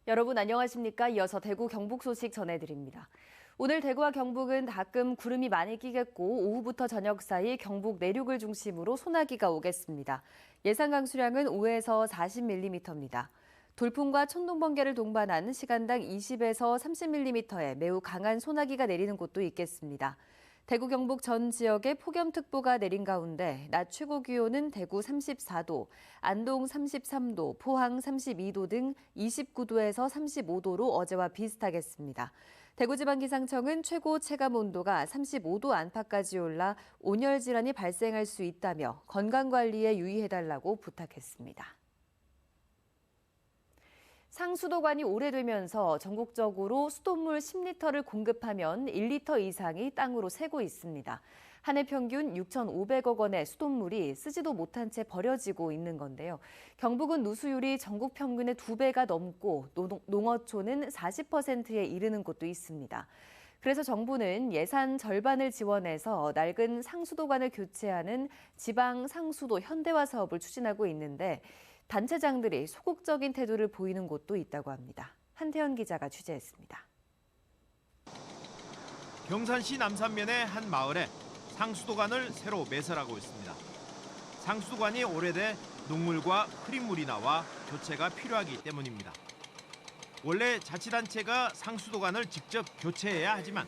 여러분 안녕하십니까? 이어서 대구 경북 소식 전해드립니다. 오늘 대구와 경북은 가끔 구름이 많이 끼겠고 오후부터 저녁 사이 경북 내륙을 중심으로 소나기가 오겠습니다. 예상 강수량은 5에서 40mm입니다. 돌풍과 천둥 번개를 동반한 시간당 20에서 30mm의 매우 강한 소나기가 내리는 곳도 있겠습니다. 대구 경북 전 지역에 폭염특보가 내린 가운데 낮 최고 기온은 대구 34도, 안동 33도, 포항 32도 등 29도에서 35도로 어제와 비슷하겠습니다. 대구지방기상청은 최고 체감 온도가 35도 안팎까지 올라 온열 질환이 발생할 수 있다며 건강관리에 유의해달라고 부탁했습니다. 상수도관이 오래되면서 전국적으로 수돗물 10리터를 공급하면 1리터 이상이 땅으로 새고 있습니다. 한 해 평균 6,500억 원의 수돗물이 쓰지도 못한 채 버려지고 있는 건데요. 경북은 누수율이 전국 평균의 2배가 넘고 농어촌은 40%에 이르는 곳도 있습니다. 그래서 정부는 예산 절반을 지원해서 낡은 상수도관을 교체하는 지방 상수도 현대화 사업을 추진하고 있는데 단체장들이 소극적인 태도를 보이는 곳도 있다고 합니다. 한태현 기자가 취재했습니다. 경산시 남산면의 한 마을에 상수도관을 새로 매설하고 있습니다. 상수도관이 오래돼 녹물과 흐린물이 나와 교체가 필요하기 때문입니다. 원래 자치단체가 상수도관을 직접 교체해야 하지만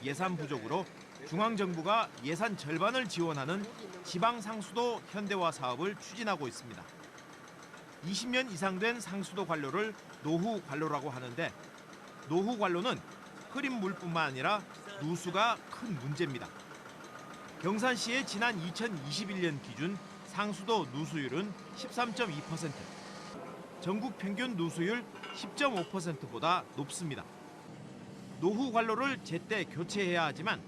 예산 부족으로 중앙정부가 예산 절반을 지원하는 지방상수도 현대화 사업을 추진하고 있습니다. 20년 이상 된 상수도 관로를 노후 관로라고 하는데 노후 관로는 흐린 물뿐만 아니라 누수가 큰 문제입니다. 경산시의 지난 2021년 기준 상수도 누수율은 13.2%, 전국 평균 누수율 10.5%보다 높습니다. 노후 관로를 제때 교체해야 하지만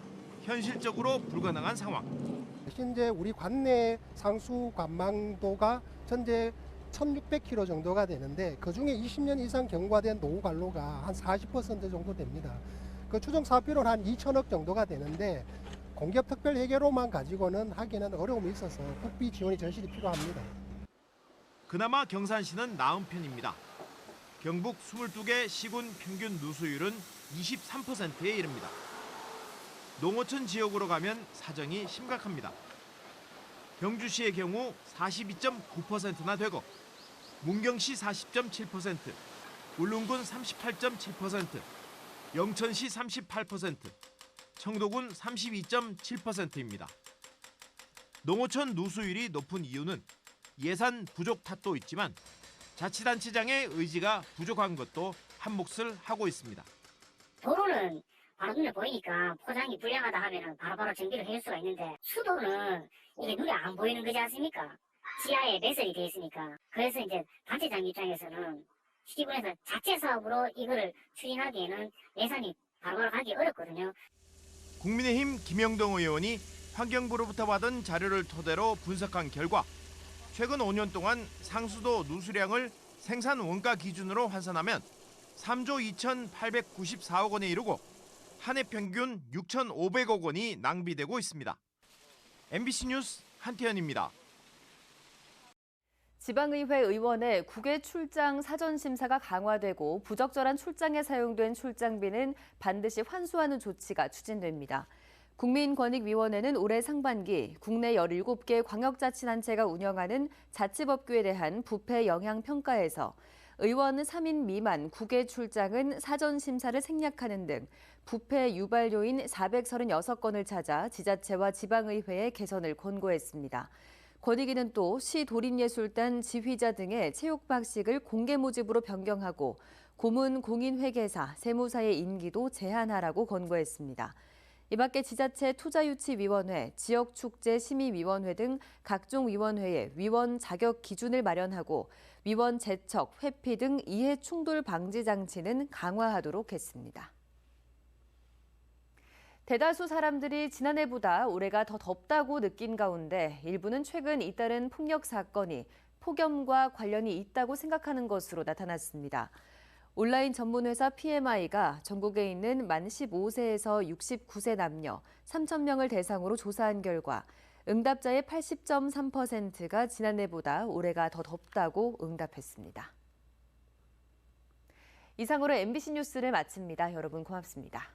현실적으로 불가능한 상황. 현재 우리 관내 상수 관망도가 현재 1,600km 정도가 되는데 그중에 20년 이상 경과된 노후 관로가 한 40% 정도 됩니다. 그 추정 사업비로는 한 2천억 정도가 되는데 공기업 특별 해결로만 가지고는 하기는 어려움이 있어서 국비 지원이 절실히 필요합니다. 그나마 경산시는 나은 편입니다. 경북 22개 시군 평균 누수율은 23%에 이릅니다. 농어촌 지역으로 가면 사정이 심각합니다. 경주시의 경우 42.9%나 되고 문경시 40.7%, 울릉군 38.7%, 영천시 38%, 청도군 32.7%입니다. 농어촌 누수율이 높은 이유는 예산 부족 탓도 있지만 자치단체장의 의지가 부족한 것도 한 몫을 하고 있습니다. 도로는 바로 눈에 보이니까 포장이 불량하다 하면 바로바로 정비를 해줄 수가 있는데 수도는 이게 눈에 안 보이는 거지 않습니까? 지하에 매설이 돼 있으니까. 그래서 이제 단체장 입장에서는 시기군에서 자체 사업으로 이거를 추진하기에는 예산이 바로바로 가기 어렵거든요. 국민의힘 김영동 의원이 환경부로부터 받은 자료를 토대로 분석한 결과 최근 5년 동안 상수도 누수량을 생산 원가 기준으로 환산하면 3조 2,894억 원에 이르고 한 해 평균 6,500억 원이 낭비되고 있습니다. MBC 뉴스 한태현입니다. 지방의회 의원의 국외 출장 사전 심사가 강화되고 부적절한 출장에 사용된 출장비는 반드시 환수하는 조치가 추진됩니다. 국민권익위원회는 올해 상반기 국내 17개 광역자치단체가 운영하는 자치법규에 대한 부패 영향 평가에서 의원 3인 미만 국외 출장은 사전 심사를 생략하는 등 부패 유발 요인 436건을 찾아 지자체와 지방의회에 개선을 권고했습니다. 권익위는 또 시도립예술단 지휘자 등의 체육 박식을 공개 모집으로 변경하고 고문 공인회계사, 세무사의 임기도 제한하라고 권고했습니다. 이 밖에 지자체 투자유치위원회, 지역축제심의위원회 등 각종 위원회에 위원 자격 기준을 마련하고 위원 제척, 회피 등 이해 충돌 방지 장치는 강화하도록 했습니다. 대다수 사람들이 지난해보다 올해가 더 덥다고 느낀 가운데 일부는 최근 잇따른 폭력 사건이 폭염과 관련이 있다고 생각하는 것으로 나타났습니다. 온라인 전문회사 PMI가 전국에 있는 만 15세에서 69세 남녀 3,000명을 대상으로 조사한 결과 응답자의 80.3%가 지난해보다 올해가 더 덥다고 응답했습니다. 이상으로 MBC 뉴스를 마칩니다. 여러분 고맙습니다.